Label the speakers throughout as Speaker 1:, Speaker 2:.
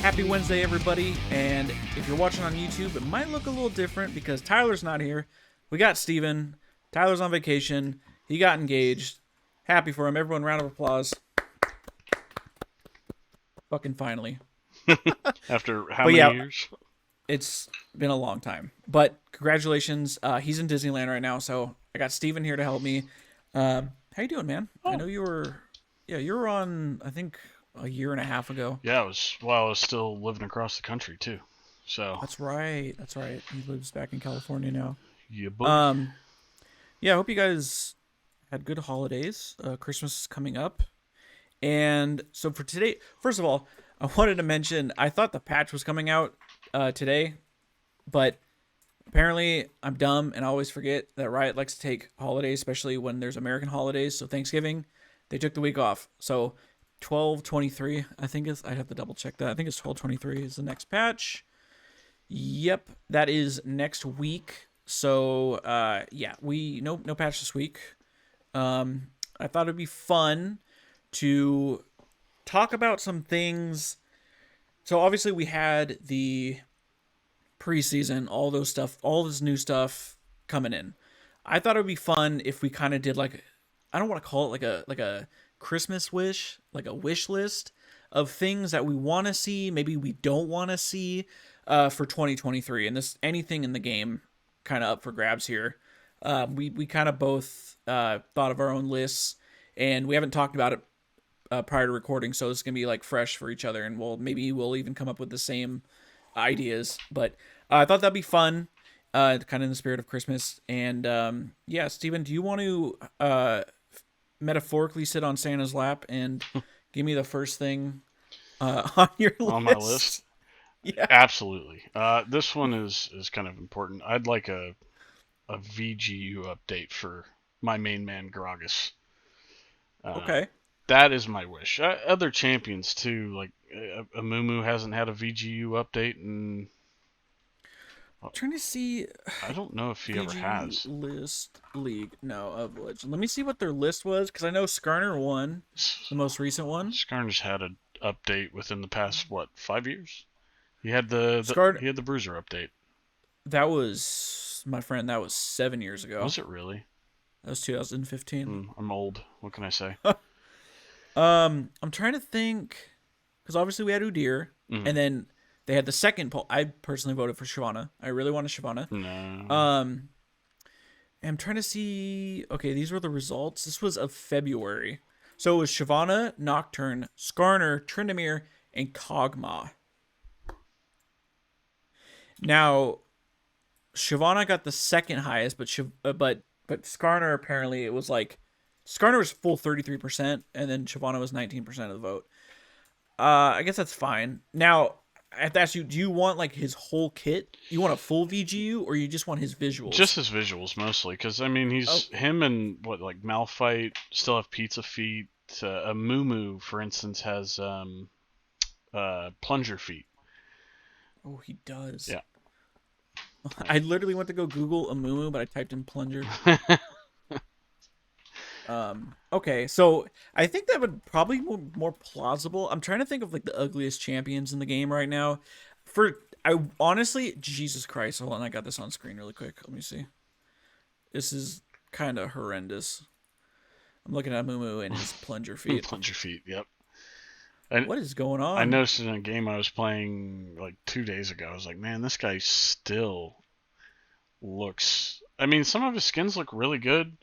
Speaker 1: Happy Wednesday, everybody. And if you're watching on YouTube, it might look a little different because Tyler's not here. We got Steven. Tyler's on vacation. He got engaged. Happy for him. Everyone, round of applause. Fucking finally.
Speaker 2: After how
Speaker 1: But
Speaker 2: many
Speaker 1: yeah,
Speaker 2: years?
Speaker 1: it's been a long time. But congratulations. He's in Disneyland right now, so I got Steven here to help me. How you doing, man? I know you were on, I think, a year and a half ago.
Speaker 2: Yeah, it was while I was still living across the country too. So,
Speaker 1: That's right. That's right. He lives back in California now.
Speaker 2: yeah, buddy.
Speaker 1: Um, yeah, I hope you guys had good holidays. Christmas is coming up. And so for today, first of all, I wanted to mention I thought the patch was coming out today, but apparently I'm dumb and I always forget that Riot likes to take holidays, especially when there's American holidays. So Thanksgiving, they took the week off. So 12/23, I think is, I have to double check that. I think it's 12/23 is the next patch. Yep, that is next week. So yeah, we no patch this week. I thought it'd be fun to talk about some things. So obviously we had the preseason, all those stuff, all this new stuff coming in. I thought it would be fun if we kind of did like, I don't want to call it like a Christmas wish, like a wish list of things that we want to see, maybe we don't want to see for 2023, and this anything in the game kind of up for grabs here. We kind of both thought of our own lists, and we haven't talked about it prior to recording, so it's gonna be like fresh for each other, and we'll even come up with the same ideas. But I thought that'd be fun, kind of in the spirit of Christmas. And yeah, Steven, do you want to metaphorically sit on Santa's lap and give me the first thing on your list?
Speaker 2: On my list?
Speaker 1: Yeah.
Speaker 2: Absolutely. This one is kind of important. I'd like a VGU update for my main man Gragas.
Speaker 1: Okay.
Speaker 2: That is my wish. Other champions too, like Amumu hasn't had a VGU update, and
Speaker 1: I'm trying to see
Speaker 2: I don't know if he ever
Speaker 1: VG
Speaker 2: has.
Speaker 1: list league. No, of Legend. Let me see what their list was, because I know Skarner won the most recent one.
Speaker 2: Skarner's had an update within the past 5 years. He had
Speaker 1: Scar
Speaker 2: he had the Bruiser update.
Speaker 1: That was, my friend, that was 7 years ago.
Speaker 2: Was it really?
Speaker 1: That was 2015.
Speaker 2: I'm old. What can I say?
Speaker 1: I'm trying to think, because obviously we had Udyr,
Speaker 2: Mhm.
Speaker 1: and then they had the second poll. I personally voted for Shyvana. I really wanted Shyvana.
Speaker 2: No.
Speaker 1: And I'm trying to see. Okay, these were the results. This was of February. So it was Shyvana, Nocturne, Skarner, Tryndamere, and Kog'Maw. Now, Shyvana got the second highest, but Skarner, apparently it was like Skarner was full 33%, and then Shyvana was 19% of the vote. I guess that's fine. Now, I have to ask you, do you want like his whole kit? You want a full VGU, or you just want his visuals?
Speaker 2: Just his visuals mostly, because I mean him and like Malphite still have pizza feet. Amumu, for instance, has plunger feet.
Speaker 1: Oh, he does.
Speaker 2: Yeah.
Speaker 1: I literally went to go Google Amumu, but I typed in plunger. Okay, so I think that would probably be more plausible. I'm trying to think of like the ugliest champions in the game right now. I honestly, Jesus Christ, hold on, I got this on screen really quick. Let me see. This is kind of horrendous. I'm looking at Mumu and his plunger feet.
Speaker 2: Plunger feet. Yep.
Speaker 1: And what is going on?
Speaker 2: I noticed in a game I was playing like 2 days ago. I was like, man, this guy still looks. I mean, some of his skins look really good.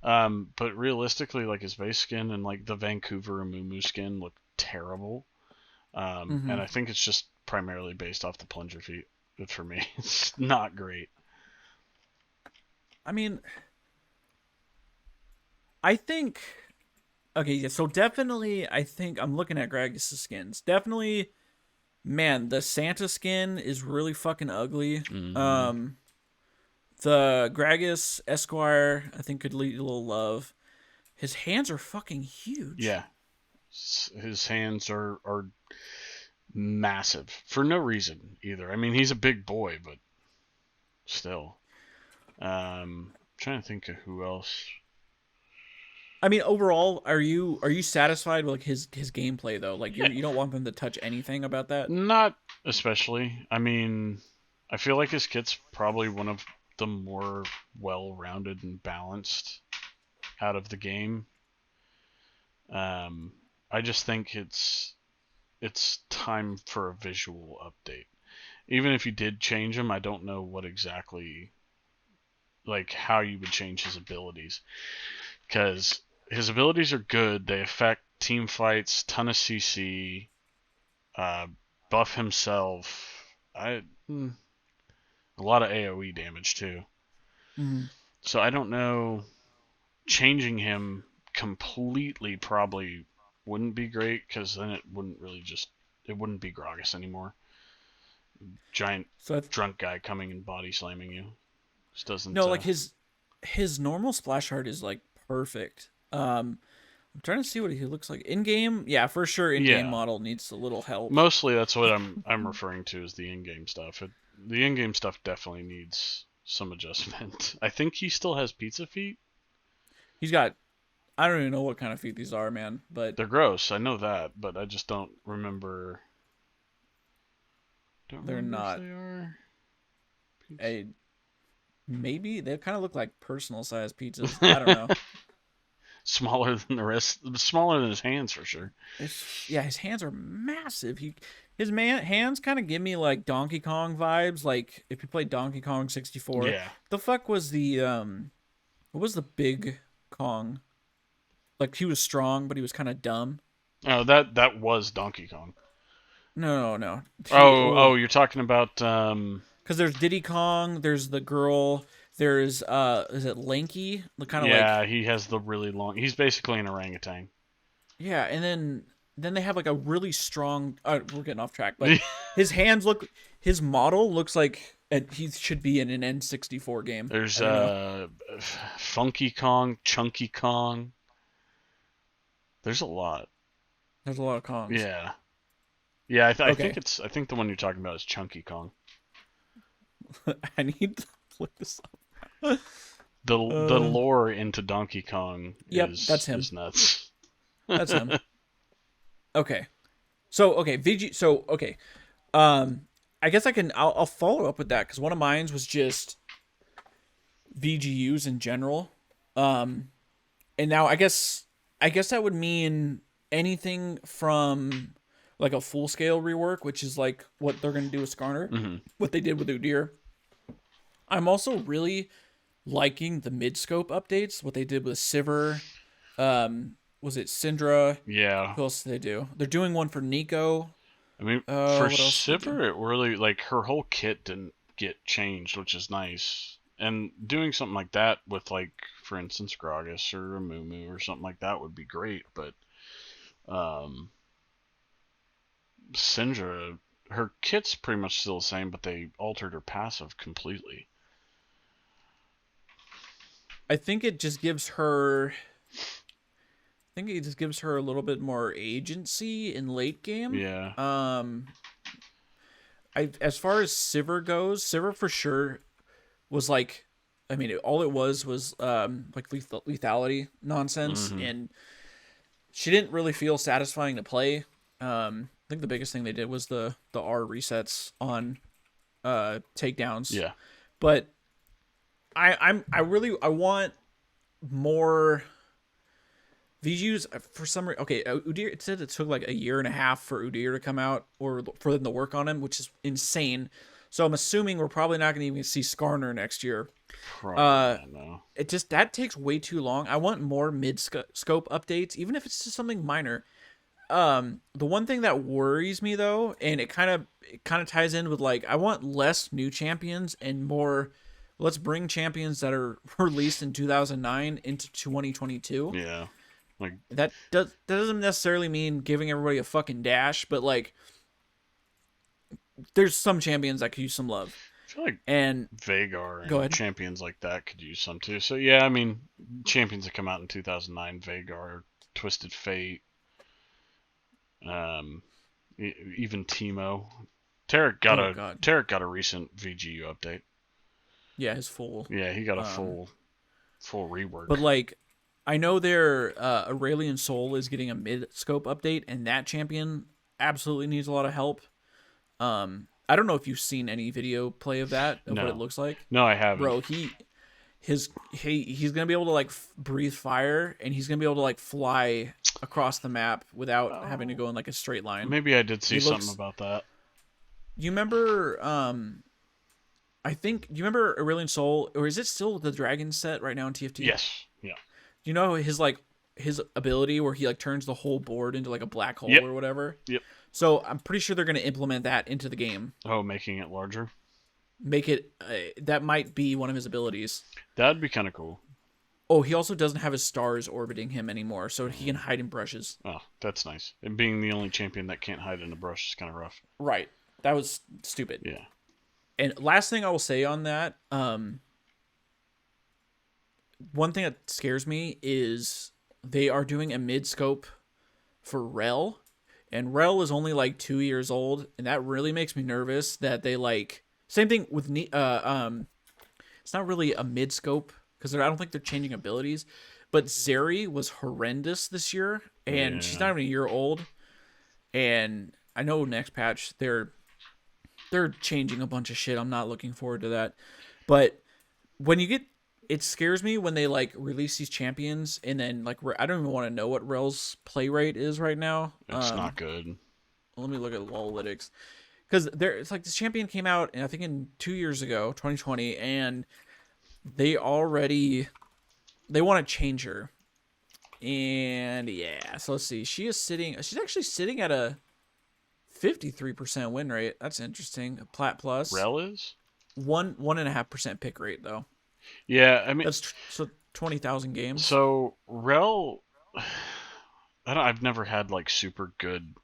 Speaker 2: But realistically, like his base skin and like the Vancouver Amumu skin look terrible. And I think it's just primarily based off the plunger feet. But for me, it's not great.
Speaker 1: I mean, I think. Okay, yeah, so definitely, I think I'm looking at Gragas' skins. Definitely, man, the Santa skin is really fucking ugly.
Speaker 2: Mm-hmm.
Speaker 1: The Gragas Esquire, I think, could lead a little love. His hands are fucking huge.
Speaker 2: Yeah, his hands are massive for no reason either. I mean, he's a big boy, but still. Trying to think of who else.
Speaker 1: I mean, overall, are you satisfied with like his gameplay though? Like
Speaker 2: Yeah,
Speaker 1: you don't want them to touch anything about that.
Speaker 2: not especially. I mean, I feel like his kit's probably one of the more well-rounded and balanced out of the game. Um, I just think it's time for a visual update. Even if you did change him, I don't know what exactly, like how you would change his abilities, because his abilities are good. They affect team fights, ton of CC, uh, buff himself. A lot of AOE damage too.
Speaker 1: Hmm.
Speaker 2: So I don't know. Changing him completely probably wouldn't be great, because then it wouldn't be Gragas anymore. Giant
Speaker 1: So
Speaker 2: drunk guy coming and body slamming you. Just doesn't.
Speaker 1: no, like his normal splash art is like perfect. I'm trying to see what he looks like in game. Yeah, for sure, in game
Speaker 2: Yeah,
Speaker 1: model needs a little help.
Speaker 2: mostly that's what I'm referring to as the in-game stuff. The in-game stuff definitely needs some adjustment. I think he still has pizza feet.
Speaker 1: He's got I don't even know what kind of feet these are, man, but
Speaker 2: They're gross. I know that, but I just don't
Speaker 1: they're
Speaker 2: remember if
Speaker 1: not
Speaker 2: they are.
Speaker 1: a maybe they kind of look like personal size pizzas. I don't know.
Speaker 2: Smaller than the rest. Smaller than his hands for sure.
Speaker 1: Yeah, his hands are massive. His man hands kind of give me like Donkey Kong vibes. Like if you played Donkey Kong 64,
Speaker 2: Yeah.
Speaker 1: the fuck was the what was the big Kong? Like he was strong, but he was kind of dumb.
Speaker 2: Oh, that was Donkey Kong.
Speaker 1: No, no, no.
Speaker 2: Oh, you're talking about
Speaker 1: Because there's Diddy Kong, there's the girl, there's is it Lanky? Kind of like
Speaker 2: yeah, he has the really long. He's basically an orangutan.
Speaker 1: yeah, and then they have like a really strong. We're getting off track, but his hands look, his model looks like he should be in an N64 game.
Speaker 2: There's
Speaker 1: I don't know.
Speaker 2: Funky Kong, Chunky Kong. There's a lot.
Speaker 1: There's a lot of Kongs.
Speaker 2: Yeah. Yeah,
Speaker 1: Okay,
Speaker 2: I think the one you're talking about is Chunky Kong.
Speaker 1: I need to look this up.
Speaker 2: The lore into Donkey Kong
Speaker 1: Yep, that's him.
Speaker 2: is nuts.
Speaker 1: That's him. Okay, so okay, VG. So okay, um, I guess I'll follow up with that because one of mine was just VGUs in general. Um, and now I guess that would mean anything from like a full scale rework, which is like what they're gonna do with Skarner,
Speaker 2: Hmm.
Speaker 1: what they did with Udyr. I'm also really liking the mid scope updates, what they did with Sivir. Was it Syndra?
Speaker 2: Yeah.
Speaker 1: Who else did they do? They're doing one for Nico.
Speaker 2: I mean, for
Speaker 1: What else did they do?
Speaker 2: Sivir, it really, like, her whole kit didn't get changed, which is nice. And doing something like that with, like, for instance, Gragas or a Mumu or something like that would be great. But um, Syndra, her kit's pretty much still the same, but they altered her passive completely.
Speaker 1: I think it just gives her. I think it just gives her a little bit more agency in late game.
Speaker 2: Yeah.
Speaker 1: I as far as Sivir goes, Sivir for sure was like, I mean, all it was like lethality nonsense,
Speaker 2: Hmm.
Speaker 1: and she didn't really feel satisfying to play. I think the biggest thing they did was the R resets on takedowns,
Speaker 2: Yeah.
Speaker 1: but I want more VGUs for some reason. Okay, Udyr, it said it took like a year and a half for Udyr to come out or for them to work on him, which is insane. So I'm assuming we're probably not going to even see Skarner next year.
Speaker 2: Probably not, no.
Speaker 1: It just that takes way too long. I want more mid scope updates, even if it's just something minor. The one thing that worries me though, and it kind of ties in with like I want less new champions and more. Let's bring champions that are released in 2009 into 2022.
Speaker 2: Yeah. Like,
Speaker 1: That doesn't necessarily mean giving everybody a fucking dash, but like there's some champions that could use some love.
Speaker 2: I feel like
Speaker 1: And
Speaker 2: Vagar
Speaker 1: go
Speaker 2: and
Speaker 1: ahead.
Speaker 2: champions like that could use some too. So yeah, I mean, champions that come out in 2009, Vagar, Twisted Fate, um, even Teemo.
Speaker 1: Oh god.
Speaker 2: Tarek got a recent VGU update.
Speaker 1: Yeah, his full.
Speaker 2: Yeah, he got a
Speaker 1: Um
Speaker 2: full rework.
Speaker 1: but like I know their Aurelion Soul is getting a mid scope update, and that champion absolutely needs a lot of help. I don't know if you've seen any video play of that of what it
Speaker 2: No,
Speaker 1: looks like,
Speaker 2: no, I haven't.
Speaker 1: bro. He's gonna be able to like breathe fire, and he's gonna be able to like fly across the map without having to
Speaker 2: Oh,
Speaker 1: go in like a straight line.
Speaker 2: maybe I did see
Speaker 1: He
Speaker 2: something
Speaker 1: looks.
Speaker 2: about that.
Speaker 1: You remember? I think you remember Aurelion Soul, or is it still the Dragon set right now in TFT?
Speaker 2: Yes. Yeah.
Speaker 1: You know his ability where he like turns the whole board into like a black hole
Speaker 2: Yep.
Speaker 1: or whatever.
Speaker 2: Yep.
Speaker 1: So I'm pretty sure they're going to implement that into the game.
Speaker 2: Oh, making it larger.
Speaker 1: Make it that might be one of his abilities.
Speaker 2: That'd be kind of cool.
Speaker 1: Oh, he also doesn't have his stars orbiting him anymore, so he can hide in brushes.
Speaker 2: Oh, that's nice. And being the only champion that can't hide in a brush is kind of rough.
Speaker 1: Right. That was stupid.
Speaker 2: Yeah.
Speaker 1: And last thing I will say on that, one thing that scares me is they are doing a mid scope for Rel, and Rel is only like 2 years old, and that really makes me nervous that they like same thing with it's not really a mid scope because I don't think they're changing abilities, but Zeri was horrendous this year, and she's
Speaker 2: Yeah.
Speaker 1: not even a year old, and I know next patch they're changing a bunch of shit. I'm not looking forward to that, but when you get it scares me when they like release these champions and then like I don't even want to know what Rel's play rate is right now.
Speaker 2: It's not good.
Speaker 1: Let me look at Lolalytics because there it's like this champion came out and I think in 2 years ago, 2020, and they already they want to change her. And yeah, so let's see. She's actually sitting at a 53% win rate. That's interesting. A Plat plus
Speaker 2: Rel is?
Speaker 1: 1.5% pick rate though.
Speaker 2: Yeah, I mean,
Speaker 1: That's so 20,000 games.
Speaker 2: so Rel, I've never had like super good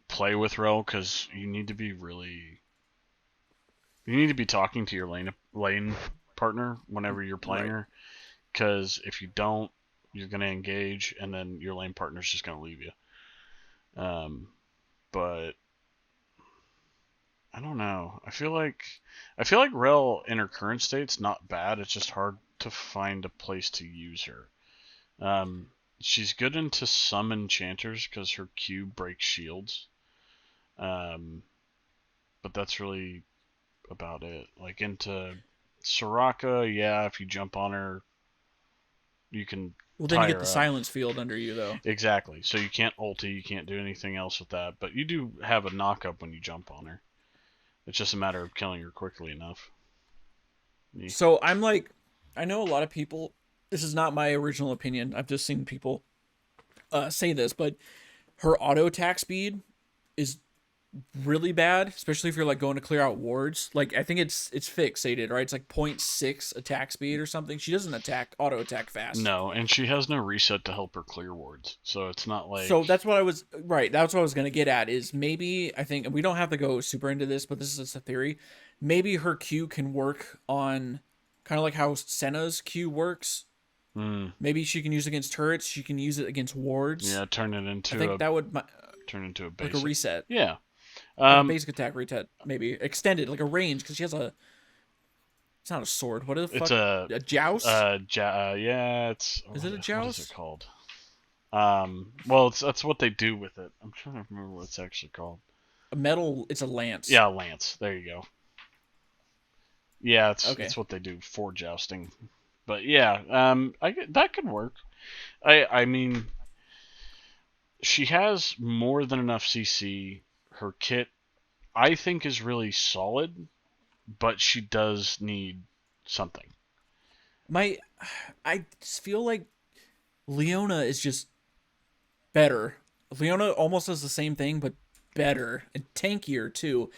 Speaker 2: play with Rel because you need to be talking to your lane partner whenever you're playing
Speaker 1: Right.
Speaker 2: her. Because if you don't, you're gonna engage, and then your lane partner's just gonna leave you. But I don't know. I feel like Rel in her current state's not bad. It's just hard to find a place to use her. She's good into some enchanters because her Q breaks shields. Um, but that's really about it. Like into Soraka, yeah, if you jump on her, you can
Speaker 1: Well, then you
Speaker 2: tie
Speaker 1: get
Speaker 2: her
Speaker 1: the
Speaker 2: up.
Speaker 1: silence field under you, though.
Speaker 2: Exactly. So you can't ulti, you can't do anything else with that, but you do have a knock up when you jump on her. It's just a matter of killing her quickly enough. Yeah.
Speaker 1: So I'm like, I know a lot of people. This is not my original opinion. I've just seen people say this, but her auto attack speed is really bad, especially if you're like going to clear out wards. Like I think it's fixated, right? It's like 0.6 attack speed or something. She doesn't auto attack fast.
Speaker 2: No, and she has no reset to help her clear wards, so it's not like.
Speaker 1: So that's what I was right. That's what I was gonna get at. Is maybe I think and we don't have to go super into this, but this is just a theory. Maybe her Q can work on kind of like how Senna's Q works.
Speaker 2: Mm,
Speaker 1: Maybe she can use it against turrets. She can use it against wards.
Speaker 2: yeah,
Speaker 1: I think that would
Speaker 2: turn into a
Speaker 1: like a
Speaker 2: basic.
Speaker 1: reset,
Speaker 2: Yeah.
Speaker 1: like a
Speaker 2: Um.
Speaker 1: basic attack reset, maybe extended, like a range, because she has a. It's not a sword. What the fuck?
Speaker 2: It's a.
Speaker 1: Joust?
Speaker 2: Yeah. It's.
Speaker 1: Is it a
Speaker 2: What is
Speaker 1: joust?
Speaker 2: it called? Well, that's what they do with it. I'm trying to remember what it's actually called.
Speaker 1: A metal. It's a lance.
Speaker 2: Yeah, lance. There you go. Yeah,
Speaker 1: Okay.
Speaker 2: it's what they do for jousting. But yeah, that could work. I mean, she has more than enough CC. Her kit, I think, is really solid, but she does need something.
Speaker 1: I just feel like Leona is just better. Leona almost does the same thing, but better and tankier too.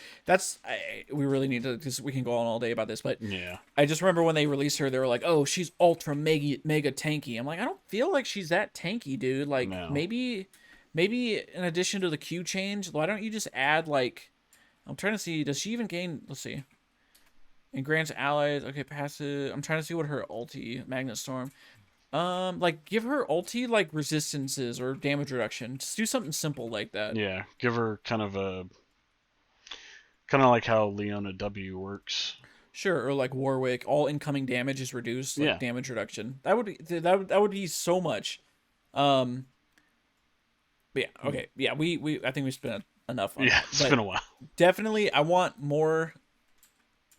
Speaker 1: We really need to because we can go on all day about this, but
Speaker 2: Yeah.
Speaker 1: I just remember when they released her, they were like, "Oh, she's ultra mega tanky." I'm like, I don't feel like she's that tanky, dude. Like
Speaker 2: No.
Speaker 1: maybe in addition to the Q change, why don't you just add like I'm trying to see, does she even gain? Let's see. And grants allies. Okay, passive. I'm trying to see what her ulti Magnet Storm. Like give her ulti like resistances or damage reduction. Just do something simple like that.
Speaker 2: Yeah. Give her kind of like how Leona W works.
Speaker 1: Sure, or like Warwick, all incoming damage is reduced, like
Speaker 2: Yeah,
Speaker 1: damage reduction. That would be that would be so much. Um, but yeah, okay, yeah, we I think we spent enough on
Speaker 2: yeah.
Speaker 1: that,
Speaker 2: It's been
Speaker 1: but
Speaker 2: a while.
Speaker 1: definitely I want more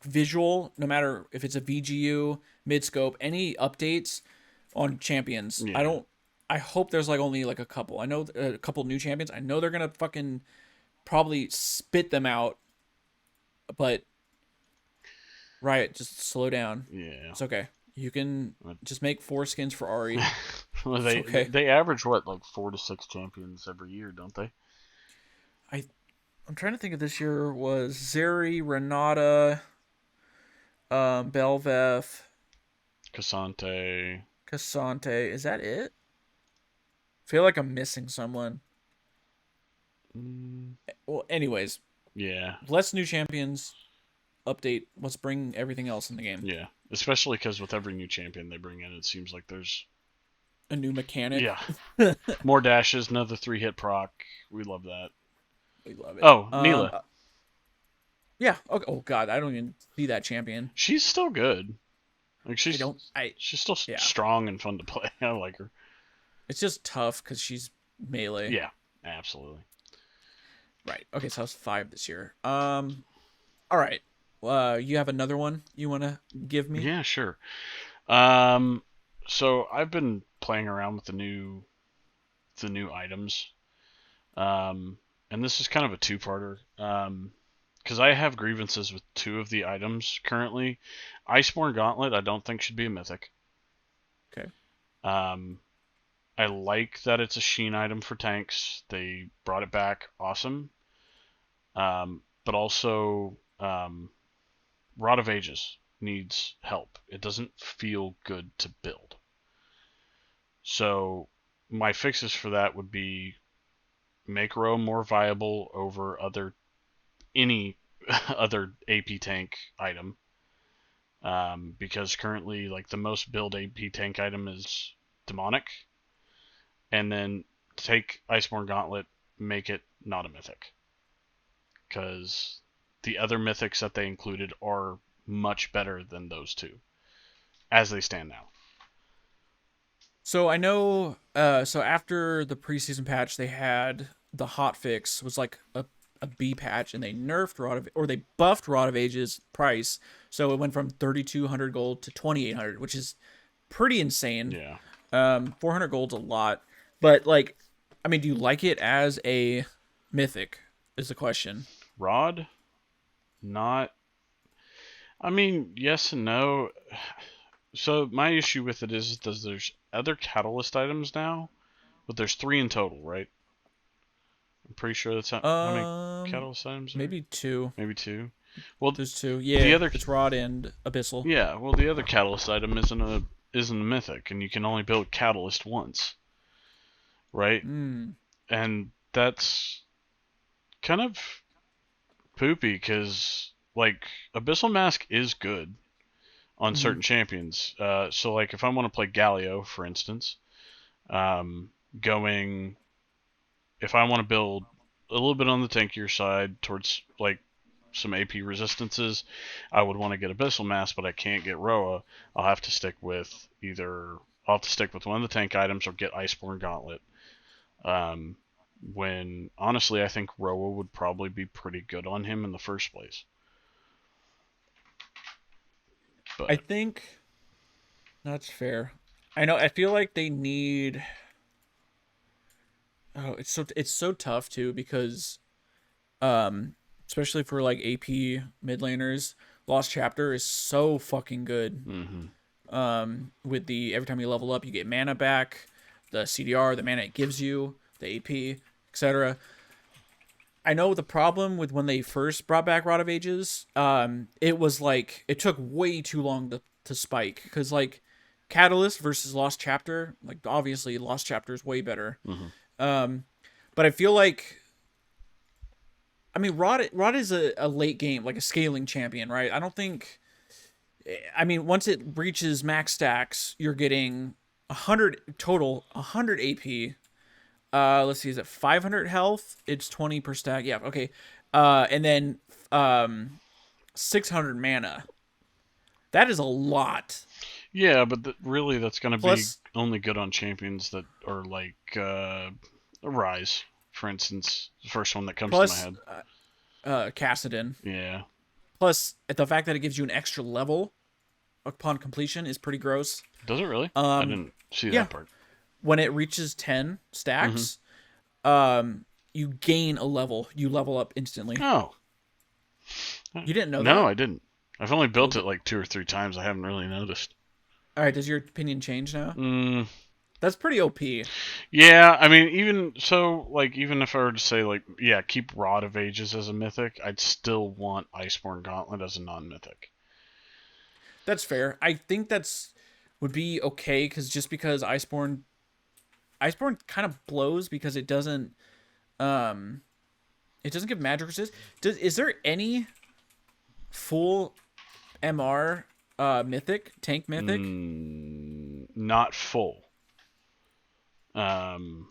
Speaker 1: visual, no matter if it's a VGU, mid scope, any updates on champions. I
Speaker 2: Yeah,
Speaker 1: don't. I hope there's like only like a couple. I know a couple new champions. I know they're gonna fucking probably spit them out, but Riot, just slow down.
Speaker 2: yeah.
Speaker 1: It's okay. You can just make 4 skins for Ari.
Speaker 2: Well,
Speaker 1: It's
Speaker 2: they
Speaker 1: okay.
Speaker 2: they average what, like 4 to 6 champions every year, don't they?
Speaker 1: I I'm trying to think of this year was Zeri, Renata, Belveth,
Speaker 2: Cassante.
Speaker 1: Cassante. Is that it? I feel like I'm missing someone.
Speaker 2: Mm,
Speaker 1: Well, anyways,
Speaker 2: yeah,
Speaker 1: less new champions. Update. Let's bring everything else in the game.
Speaker 2: yeah. Especially because with every new champion they bring in, it seems like there's
Speaker 1: A new mechanic.
Speaker 2: yeah more dashes, another 3-hit proc. We love that.
Speaker 1: We love it.
Speaker 2: Oh, Neela.
Speaker 1: Yeah. Okay. Oh God, I don't even see that champion.
Speaker 2: She's still good. Like
Speaker 1: I don't.
Speaker 2: she's still
Speaker 1: Yeah.
Speaker 2: strong and fun to play. I like her.
Speaker 1: It's just tough because she's melee.
Speaker 2: Yeah, absolutely.
Speaker 1: Right. Okay. So I was 5 this year. All right. You have another one you want to give me?
Speaker 2: Yeah, sure. Um, so I've been playing around with the new items. And this is kind of a two-parter. Because I have grievances with 2 of the items currently. Iceborne Gauntlet, I don't think should be a mythic.
Speaker 1: Okay.
Speaker 2: Um, I like that it's a Sheen item for tanks. They brought it back, awesome. But also, Rod of Ages needs help. It doesn't feel good to build. So my fixes for that would be make Row more viable over any other AP tank item. Because currently, like, the most build AP tank item is Demonic, and then take Iceborne Gauntlet, make it not a mythic, because the other mythics that they included are much better than those 2 as they stand now.
Speaker 1: So I know. So after the preseason patch, they had the hot fix was like a B patch, and they nerfed they buffed Rod of Ages price, so it went from 3,200 gold to 2,800, which is pretty insane.
Speaker 2: Yeah.
Speaker 1: 400 gold's a lot, but like, I mean, do you like it as a mythic? Is the question.
Speaker 2: Rod, not. I mean, yes and no. So my issue with it is there's other catalyst items now, but there's 3 in total, right? I'm pretty sure that's how many catalyst items are.
Speaker 1: Maybe 2.
Speaker 2: Maybe 2. Well,
Speaker 1: There's 2. Yeah,
Speaker 2: the other
Speaker 1: it's Rod and Abyssal.
Speaker 2: yeah. Well, the other catalyst item isn't a mythic, and you can only build catalyst once, right?
Speaker 1: Mm.
Speaker 2: And that's kind of poopy because, like, Abyssal Mask is good on certain champions. So like if I want to play Galio, for instance, going if I want to build a little bit on the tankier side towards like some AP resistances, I would want to get Abyssal Mask, but I can't get Roa. I'll have to stick with one of the tank items or get Iceborne Gauntlet. When honestly I think Roa would probably be pretty good on him in the first place. But
Speaker 1: I think that's fair. I know. I feel like they need. Oh, it's so tough too because, especially for like AP mid laners, Lost Chapter is so fucking good. With the every time you level up, you get mana back, the CDR, the mana it gives you, the AP, etc. I know the problem with when they first brought back Rod of Ages, it was like it took way too long to spike because like Catalyst versus Lost Chapter, like obviously Lost Chapter is way better. But I feel like, I mean, Rod is a late game, like a scaling champion, right? I don't think, I mean, once it reaches max stacks, you're getting 100 AP. Let's see, is it 500 health? It's 20 per stack. Yeah, okay. And then 600 mana. That is a lot.
Speaker 2: Yeah, but really that's going to be
Speaker 1: Plus,
Speaker 2: only good on champions that are like Rise, for instance, the first one that comes to my
Speaker 1: plus
Speaker 2: head.
Speaker 1: Kassadin.
Speaker 2: Yeah.
Speaker 1: Plus, the fact that it gives you an extra level upon completion is pretty gross.
Speaker 2: Does it really? I
Speaker 1: Um,
Speaker 2: didn't see
Speaker 1: yeah,
Speaker 2: that part.
Speaker 1: when it reaches 10
Speaker 2: Mm-hmm.
Speaker 1: stacks, you gain a level. You level up instantly.
Speaker 2: Oh.
Speaker 1: You didn't know
Speaker 2: No,
Speaker 1: that?
Speaker 2: I didn't. I've only built
Speaker 1: Okay.
Speaker 2: it like 2 or 3 times. I haven't really noticed.
Speaker 1: All right, does your opinion change now?
Speaker 2: Mm,
Speaker 1: That's pretty OP.
Speaker 2: yeah, I mean, even so, like, even if I were to say, like, yeah, keep Rod of Ages as a mythic, I'd still want Iceborne Gauntlet as a non-mythic.
Speaker 1: That's fair. I think that's would be okay because Iceborne kind of blows because um it doesn't give magic resist. Is there any full MR mythic tank mythic?
Speaker 2: Not full. Um,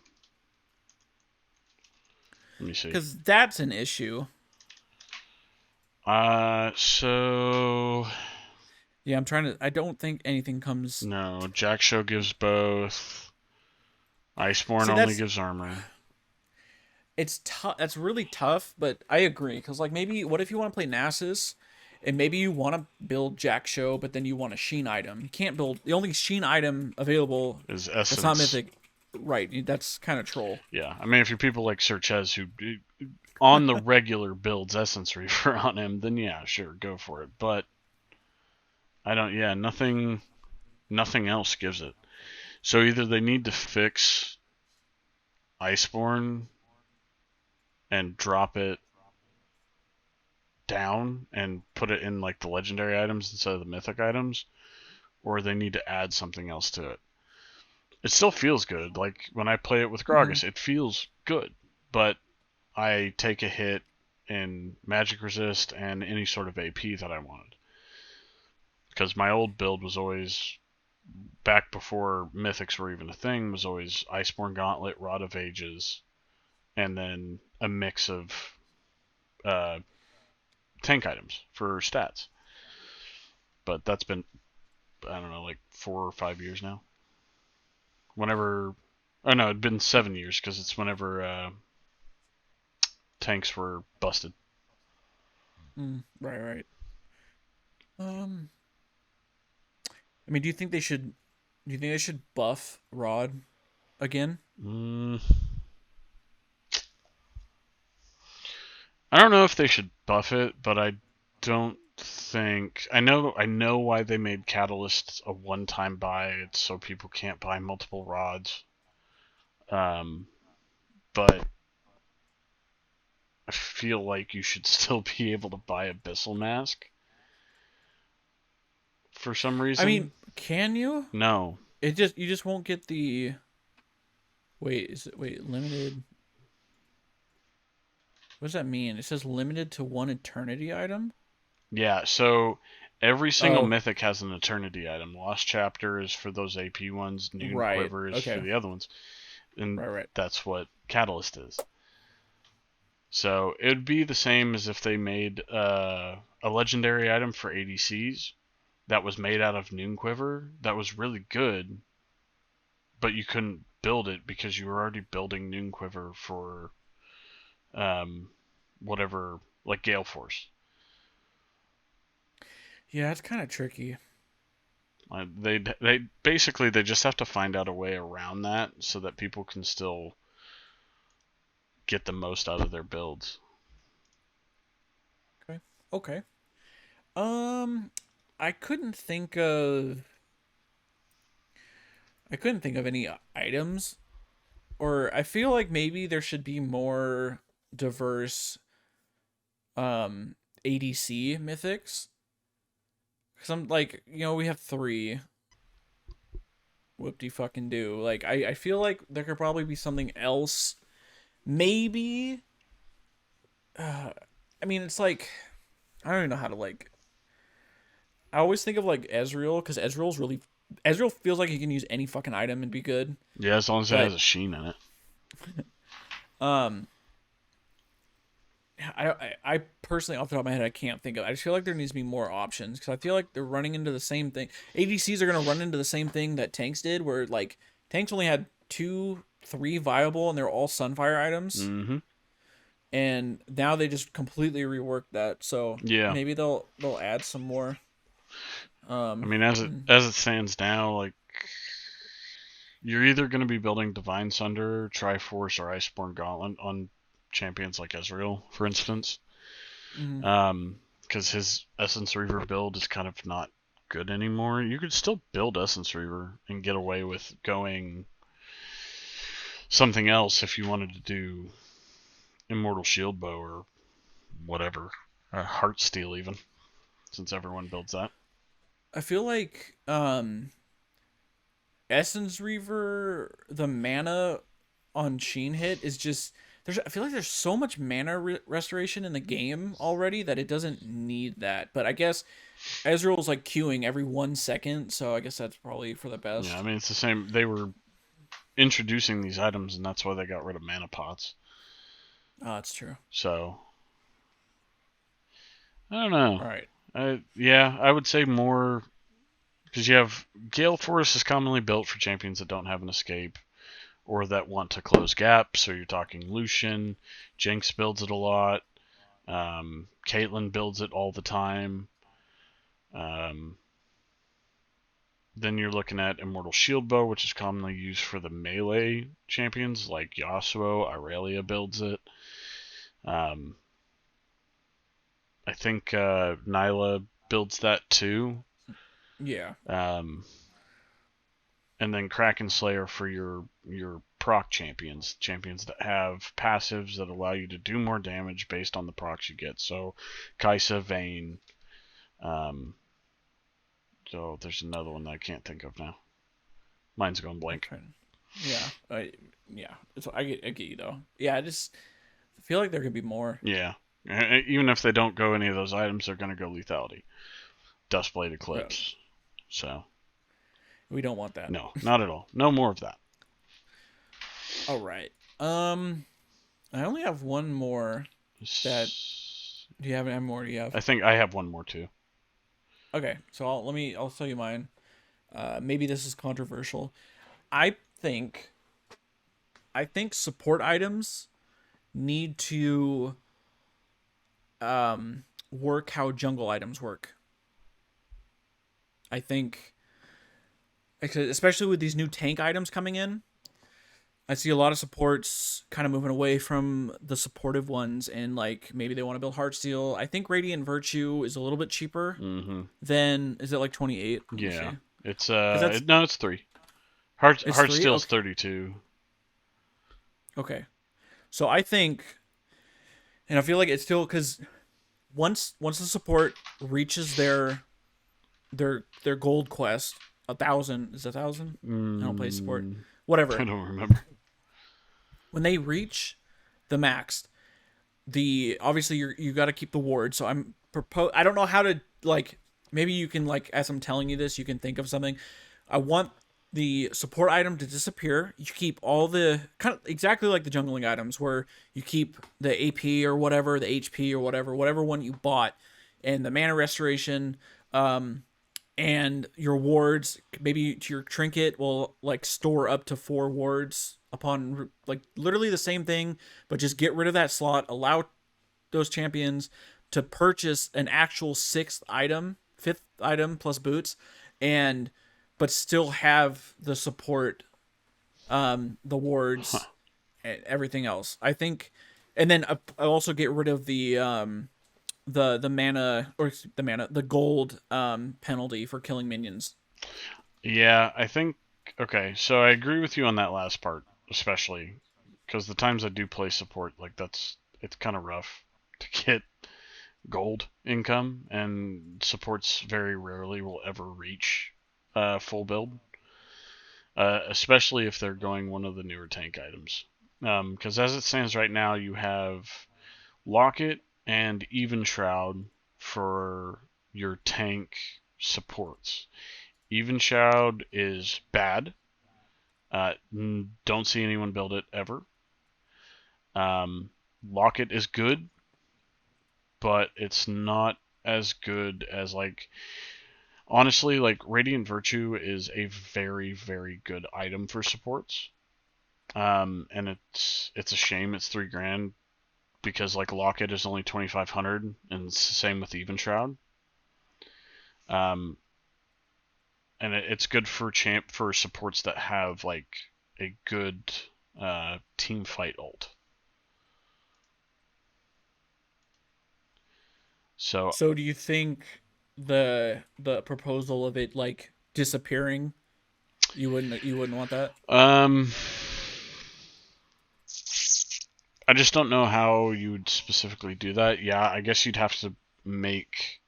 Speaker 2: Let me see.
Speaker 1: Because that's an issue.
Speaker 2: So
Speaker 1: Yeah, I'm trying to. I don't think anything comes.
Speaker 2: no, Jack Show gives both. Iceborne
Speaker 1: See,
Speaker 2: only
Speaker 1: that's
Speaker 2: gives armor.
Speaker 1: it's tough. That's really tough. But I agree because like maybe what if you want to play Nasus, and maybe you want to build Jack Show, but then you want a Sheen item. You can't build the only Sheen item available.
Speaker 2: Is
Speaker 1: That's not
Speaker 2: Essence.
Speaker 1: mythic, right? That's kind of troll.
Speaker 2: Yeah, I mean, if you're people like Sir Ches who on the regular builds Essence Reaver on him, then yeah, sure, go for it. But I don't. Yeah, nothing else gives it. So either they need to fix Iceborne and drop it down and put it in like the legendary items instead of the mythic items, or they need to add something else to it. It still feels good. Like when I play it with
Speaker 1: Mm-hmm.
Speaker 2: Gragas, it feels good, but I take a hit in magic resist and any sort of AP that I wanted. Because my old build was always, back before mythics were even a thing, was always Iceborne Gauntlet, Rod of Ages, and then a mix of uh, tank items for stats. But that's been, I don't know, like 4 or 5 years now. Whenever, oh no, it'd been 7 years because it's whenever tanks were busted.
Speaker 1: Right, right. Um, I mean, do you think they should? Do you think they should buff Rod again?
Speaker 2: Mm, I don't know if they should buff it, but I don't think I know why they made Catalyst a one-time buy. It's so people can't buy multiple rods. Um, but I feel like you should still be able to buy Abyssal Mask for some
Speaker 1: I mean,
Speaker 2: reason.
Speaker 1: can you?
Speaker 2: No.
Speaker 1: You just won't get the. Wait limited? What does that mean? It says limited to one eternity item.
Speaker 2: Yeah, so every single
Speaker 1: Oh,
Speaker 2: mythic has an eternity item. Lost Chapter is for those AP ones, Noon
Speaker 1: right.
Speaker 2: Quiver is for
Speaker 1: Okay.
Speaker 2: the other ones. And
Speaker 1: Right, right.
Speaker 2: that's what Catalyst is. So it would be the same as if they made a legendary item for ADCs that was made out of Noon Quiver that was really good, but you couldn't build it because you were already building Noon Quiver for um, whatever, like Gale Force.
Speaker 1: Yeah, it's kind of tricky.
Speaker 2: They basically they just have to find out a way around that so that people can still get the most out of their builds.
Speaker 1: Okay. Okay. Um, I couldn't think of. I couldn't think of any items, or I feel like maybe there should be more diverse ADC mythics. Cause I'm like, we have three. Whoop de fucking do. Like, I feel like there could probably be something else. Maybe. Uh, I mean, it's like I don't even know how to like. I always think of like Ezreal because Ezreal feels like he can use any fucking item and be good.
Speaker 2: Yeah, as long as it has
Speaker 1: But
Speaker 2: a sheen in it.
Speaker 1: um, I personally, off the top of my head, I can't think of. I just feel like there needs to be more options because I feel like they're running into the same thing. ADCs are gonna run into the same thing that tanks did, where like tanks only had two, three viable, and they're all Sunfire items,
Speaker 2: Mm-hmm.
Speaker 1: and now they just completely reworked that. So
Speaker 2: Yeah.
Speaker 1: maybe they'll add some more.
Speaker 2: I
Speaker 1: Um,
Speaker 2: mean, as it stands now, like you're either going to be building Divine Sunder, Triforce, or Iceborne Gauntlet on champions like Ezreal, for instance.
Speaker 1: mhm.
Speaker 2: Because his Essence Reaver build is kind of not good anymore. You could still build Essence Reaver and get away with going something else if you wanted to do Immortal Shield Bow or whatever, Heartsteel even, since everyone builds that.
Speaker 1: I feel like Essence Reaver, the mana on Sheen hit is just there's. I feel like there's so much mana restoration in the game already that it doesn't need that. But I guess Ezreal's like queuing every 1 second, so I guess that's probably for the
Speaker 2: Yeah, I
Speaker 1: best.
Speaker 2: mean it's the same. They were introducing these items, and that's why they got rid of mana pots.
Speaker 1: Oh, that's true.
Speaker 2: So I don't know.
Speaker 1: All right.
Speaker 2: Yeah, I would say more because you have Gale Force is commonly built for champions that don't have an escape or that want to close gaps. So you're talking Lucian, Jinx builds it a lot, Caitlyn builds it all the time. Um, then you're looking at Immortal Shield Bow, which is commonly used for the melee champions like Yasuo. Irelia builds it. Um, I think Nyla builds that too.
Speaker 1: Yeah.
Speaker 2: Um, and then Kraken Slayer for your proc champions that have passives that allow you to do more damage based on the procs you get. So Kai'Sa, Vayne. Um, so there's another one that I can't think of now. Mine's going
Speaker 1: I'm
Speaker 2: blank.
Speaker 1: trying. Yeah. Yeah. I get you though. Yeah. I just feel like there could be more.
Speaker 2: Yeah. Even if they don't go any of those items, they're going to go lethality, Dustblade
Speaker 1: Yeah,
Speaker 2: Eclipse. So
Speaker 1: we don't want that.
Speaker 2: no, not at all. No more of that.
Speaker 1: All right. I only have one more. That do you have any more? Do you have?
Speaker 2: I think I have one more too.
Speaker 1: Okay, so I'll tell you mine. Maybe this is controversial. I think I think support items need to work how jungle items work. I think, especially with these new tank items coming in, I see a lot of supports kind of moving away from the supportive ones, and like maybe they want to build Heartsteel. I think Radiant Virtue is a little bit cheaper
Speaker 2: Mm-hmm.
Speaker 1: than is it like 28? Let me
Speaker 2: Yeah.
Speaker 1: see.
Speaker 2: It's
Speaker 1: Because that's
Speaker 2: no, it's three.
Speaker 1: it's three.
Speaker 2: Heartsteel's
Speaker 1: Okay.
Speaker 2: 32.
Speaker 1: Okay. So I think, and I feel like it's still because once the support reaches their gold quest, 1,000 is 1,000. I don't play support.
Speaker 2: I
Speaker 1: Whatever.
Speaker 2: don't remember.
Speaker 1: When they reach the max, the obviously you got to keep the ward. So I don't know how to like. Maybe you can like as I'm telling you this, you can think of something. I want the support item to disappear. You keep all the kind of exactly like the jungling items where you keep the AP or whatever, the HP or whatever one you bought, and the mana restoration. And your wards, maybe to your trinket will like store up to 4 wards upon like literally the same thing, but just get rid of that slot. Allow those champions to purchase an actual sixth item, fifth item plus boots, and but still have the support, the
Speaker 2: Huh.
Speaker 1: wards, and everything else. I think, and then I also get rid of the mana or the gold penalty for killing minions.
Speaker 2: Yeah, I think okay, so I agree with you on that last part, especially because the times I do play support, like it's kind of rough to get gold income, and supports very rarely will ever reach full build, especially if they're going one of the newer tank items. Because as it stands right now, you have Locket and Even Shroud for your tank supports. Even Shroud is bad. Don't see anyone build it ever. Um, Locket is good. but it's not as good as like honestly, like Radiant Virtue is a very, very good item for supports. And it's a shame it's $3,000 because like Locket is only 2,500, and it's the same with Even Shroud. And it's good for supports that have like a good team fight ult. So
Speaker 1: So do you think the proposal of it like disappearing, you wouldn't want that?
Speaker 2: I just don't know how you would specifically do that. Yeah, I guess you'd have to make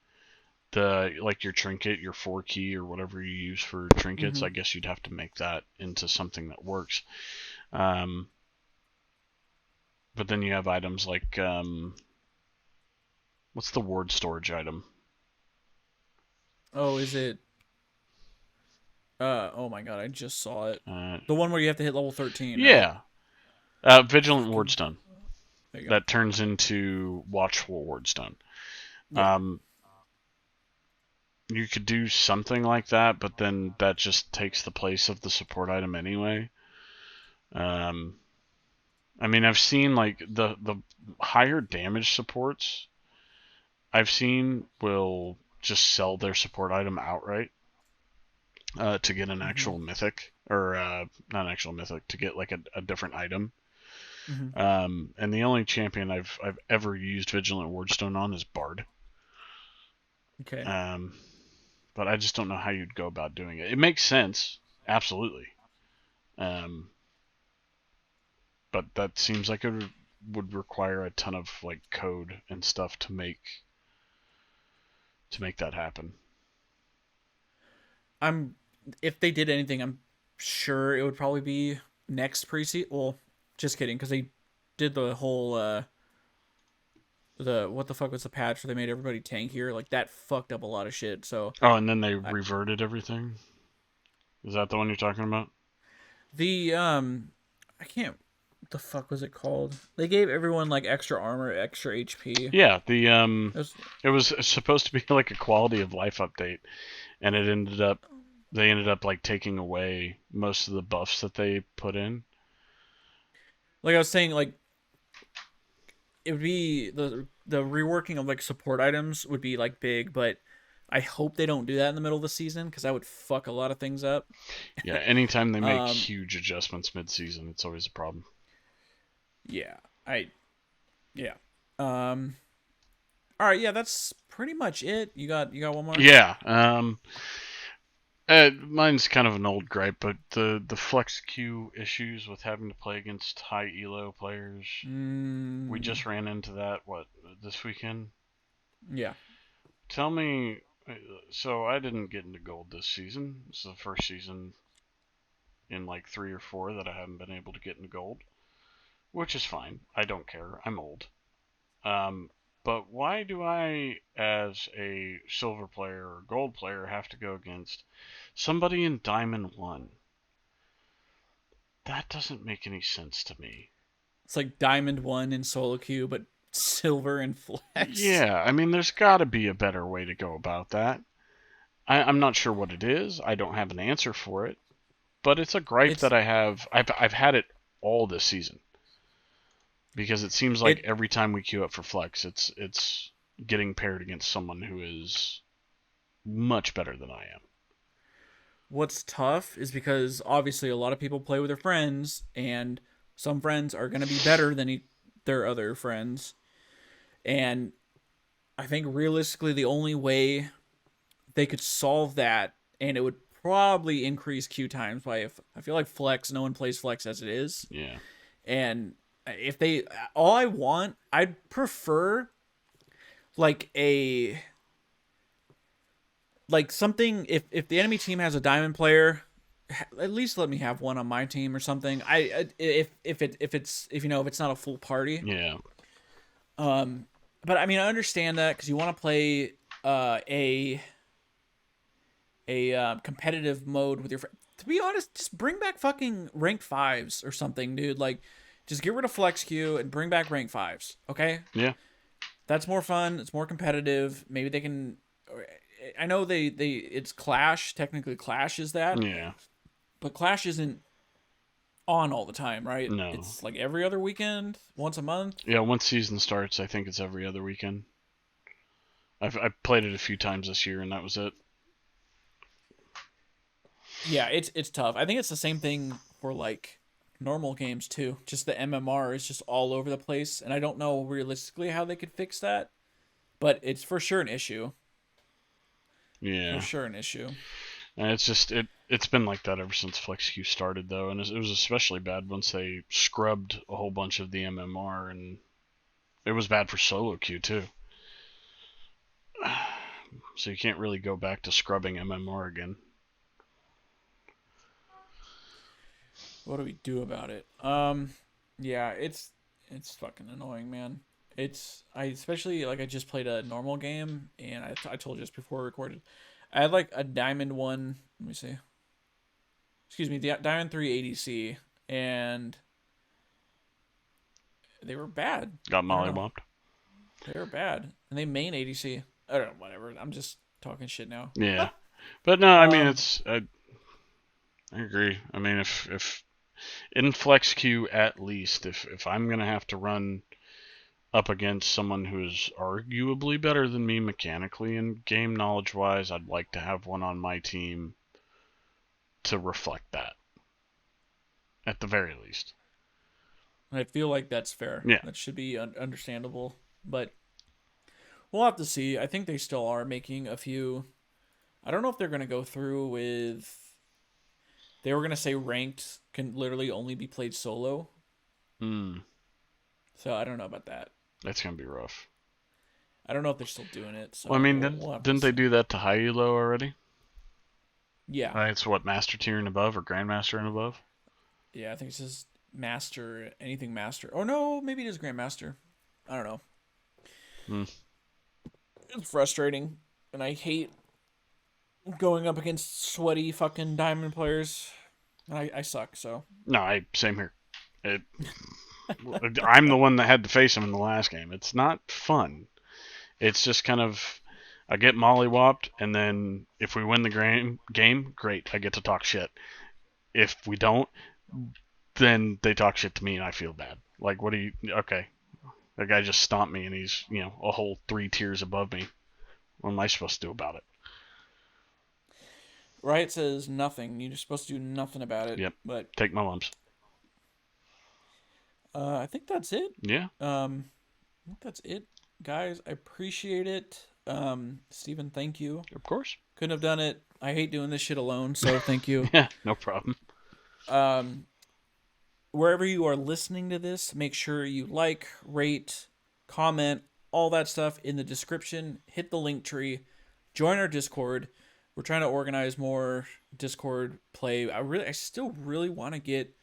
Speaker 2: the like your trinket, your 4 key or whatever you use for trinkets.
Speaker 1: Mm-hmm.
Speaker 2: I guess you'd have to make that into something that works. But then you have items like what's the ward storage item?
Speaker 1: Oh, is it? Oh my god, I just saw it.
Speaker 2: Uh,
Speaker 1: The one where you have to hit level 13, right?
Speaker 2: yeah, Vigilant
Speaker 1: Fucking.
Speaker 2: Wardstone
Speaker 1: There you go.
Speaker 2: that turns into Watchful Wardstone.
Speaker 1: Yeah.
Speaker 2: Um, you could do something like that, but then that just takes the place of the support item anyway. I mean, I've seen like the higher damage supports I've seen will just sell their support item outright to get an
Speaker 1: Mm-hmm.
Speaker 2: actual mythic or not an actual mythic to get like a different item.
Speaker 1: Mm-hmm.
Speaker 2: And the only champion I've ever used Vigilant Wardstone on is Bard.
Speaker 1: Okay.
Speaker 2: Um, but I just don't know how you'd go about doing it. It makes sense, absolutely. Um, but that seems like it would require a ton of like code and stuff to make that happen.
Speaker 1: I'm if they did anything, I'm sure it would probably be next preseason. Well, just kidding, because they did the whole the what the fuck was the patch where they made everybody tankier? Like that fucked up a lot of shit. So
Speaker 2: Oh, and then they
Speaker 1: I,
Speaker 2: reverted everything. Is that the one you're talking about?
Speaker 1: the I can't. What the fuck was it called? They gave everyone like extra armor, extra HP.
Speaker 2: Yeah,
Speaker 1: It was
Speaker 2: it was supposed to be like a quality of life update, and they ended up like taking away most of the buffs that they put in.
Speaker 1: like I was saying, like it would be the reworking of like support items would be like big, but I hope they don't do that in the middle of the season because that would fuck a lot of things up.
Speaker 2: Yeah, anytime they make
Speaker 1: Um,
Speaker 2: huge adjustments mid-season, it's always a problem.
Speaker 1: yeah, I yeah. Um, all right, yeah, that's pretty much it. You got one more?
Speaker 2: Yeah, mine's kind of an old gripe, but the flex queue issues with having to play against high elo players, we
Speaker 1: Mm,
Speaker 2: just ran into that this weekend.
Speaker 1: yeah.
Speaker 2: Tell me, so I didn't get into gold this season. This is the first season in like 3 or 4 that I haven't been able to get into gold, which is fine. I don't care. I'm old. Um, but why do I, as a silver player or gold player, have to go against somebody in Diamond 1? That doesn't make any sense to me.
Speaker 1: It's like Diamond One in solo queue, but silver and flex.
Speaker 2: Yeah, I mean, there's got to be a better way to go about that. I'm not sure what it is. I don't have an answer for it, but it's a gripe
Speaker 1: It's
Speaker 2: that I have. I've had it all this season because it seems like
Speaker 1: it.
Speaker 2: every time we queue up for flex, it's getting paired against someone who is much better than I am.
Speaker 1: What's tough is because obviously a lot of people play with their friends, and some friends are gonna be better than their other friends, and I think realistically the only way they could solve that, and it would probably increase queue times by if I feel like flex, no one plays flex as it is,
Speaker 2: Yeah.
Speaker 1: and if they all I want, I'd prefer like a like something if the enemy team has a diamond player, at least let me have one on my team or something. If it's not a full party.
Speaker 2: Yeah.
Speaker 1: But I mean I understand that because you want to play a competitive mode with your friend. To be honest, just bring back fucking rank fives or something, dude. Like, just get rid of flex queue and bring back rank fives. Okay,
Speaker 2: Yeah.
Speaker 1: That's more fun. It's more competitive. Maybe they can. I know it's Clash. Technically, Clash is that,
Speaker 2: Yeah.
Speaker 1: but Clash isn't on all the time, right?
Speaker 2: No.
Speaker 1: It's like every other weekend, once a month.
Speaker 2: Yeah, once season starts, I think it's every other weekend. I've played it a few times this year, and that was it.
Speaker 1: Yeah, it's tough. I think it's the same thing for like normal games too. Just the MMR is just all over the place, and I don't know realistically how they could fix that, but it's for sure an issue. For
Speaker 2: Yeah.
Speaker 1: sure an issue.
Speaker 2: And it's been like that ever since FlexQ started though, and it was especially bad once they scrubbed a whole bunch of the MMR, and it was bad for solo queue too. So you can't really go back to scrubbing MMR again.
Speaker 1: What do we do about it? Yeah, it's fucking annoying, man. It's I especially like I just played a normal game, and I told you just before we recorded, I had like a Diamond one. Let me see. Excuse me, the Diamond 3 ADC, and they were bad.
Speaker 2: Got
Speaker 1: I don't know.
Speaker 2: mollywopped.
Speaker 1: They were bad, and they main ADC. I don't know. Whatever. I'm just talking shit now.
Speaker 2: Yeah, but no, I mean
Speaker 1: Um.
Speaker 2: I agree. I mean if in flex queue at least, if I'm gonna have to run up against someone who is arguably better than me mechanically and game knowledge wise, I'd like to have one on my team to reflect that at the very least.
Speaker 1: I feel like that's fair.
Speaker 2: Yeah.
Speaker 1: That should be understandable, but we'll have to see. I think they still are making a few. I don't know if they're gonna go through with. They were gonna say ranked can literally only be played solo,
Speaker 2: Hmm.
Speaker 1: so I don't know about that.
Speaker 2: That's gonna be rough.
Speaker 1: I don't know if they're still doing it,
Speaker 2: Well, I
Speaker 1: so
Speaker 2: mean,
Speaker 1: we'll have to
Speaker 2: didn't they
Speaker 1: see.
Speaker 2: do that to high elo already?
Speaker 1: Yeah,
Speaker 2: It's what, master tier and above or grandmaster and above?
Speaker 1: yeah. I think it says master, anything master. Oh no, maybe it is grandmaster. I don't know.
Speaker 2: Hmm.
Speaker 1: It's frustrating, and I hate going up against sweaty fucking diamond players. I suck, so.
Speaker 2: No, same here. It, I'm the one that had to face him in the last game. It's not fun. It's just kind of I get mollywopped, and then if we win the game, great. I get to talk shit. If we don't, then they talk shit to me, and I feel bad. Like, what do you? Okay, that guy just stomped me, and he's a whole 3 tiers above me. What am I supposed to do about it?
Speaker 1: Riot says nothing. You're supposed to do nothing about it.
Speaker 2: Yep,
Speaker 1: But
Speaker 2: take my lumps.
Speaker 1: I think that's it.
Speaker 2: Yeah,
Speaker 1: I think that's it, guys. I appreciate it. Steven, thank you.
Speaker 2: of course.
Speaker 1: Couldn't have done it. I hate doing this shit alone, so thank you.
Speaker 2: Yeah, no problem.
Speaker 1: Um, Wherever you are listening to this, make sure you like, rate, comment, all that stuff in the description. Hit the link tree. Join our Discord. We're trying to organize more Discord play. I still really want to get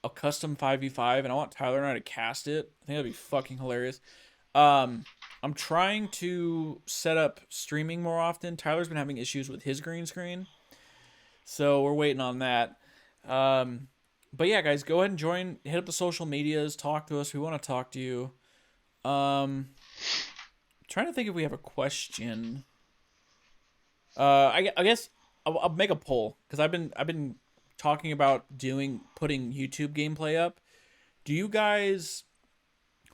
Speaker 1: a custom 5v5, and I want Tyler and I to cast it. I think that'd be fucking hilarious. I'm trying to set up streaming more often. Tyler's been having issues with his green screen, so we're waiting on that. But yeah, guys, go ahead and join. Hit up the social medias. Talk to us. We want to talk to you. Trying to think if we have a question. I guess I'll make a poll because I've been talking about putting YouTube gameplay up. Do you guys,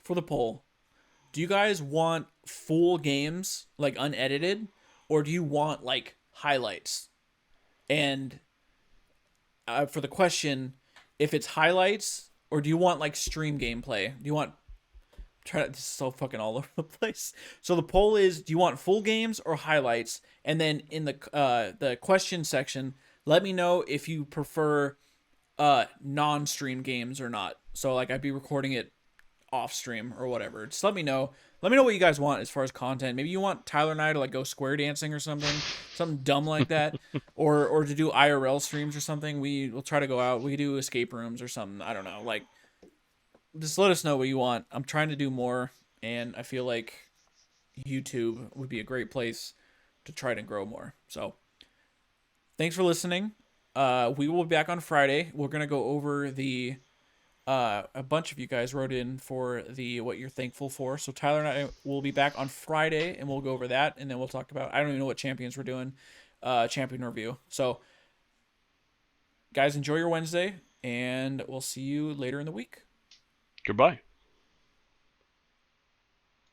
Speaker 1: for the poll, do you guys want full games like unedited, or do you want like highlights? And for the question, if it's highlights, or do you want like stream gameplay? Do you want this is so fucking all over the place. So the poll is: do you want full games or highlights? And then in the question section, let me know if you prefer non-stream games or not. So like I'd be recording it off stream or whatever. Just let me know. Let me know what you guys want as far as content. Maybe you want Tyler and I to like go square dancing or something dumb like that, or to do IRL streams or something. We'll try to go out. We could do escape rooms or something. I don't know. Like, just let us know what you want. I'm trying to do more, and I feel like YouTube would be a great place to try to grow more. So, thanks for listening. We will be back on Friday. We're gonna go over the A bunch of you guys wrote in for the what you're thankful for. So Tyler and I will be back on Friday, and we'll go over that, and then we'll talk about. I don't even know what champions we're doing, champion review. So guys, enjoy your Wednesday, and we'll see you later in the week.
Speaker 2: Goodbye.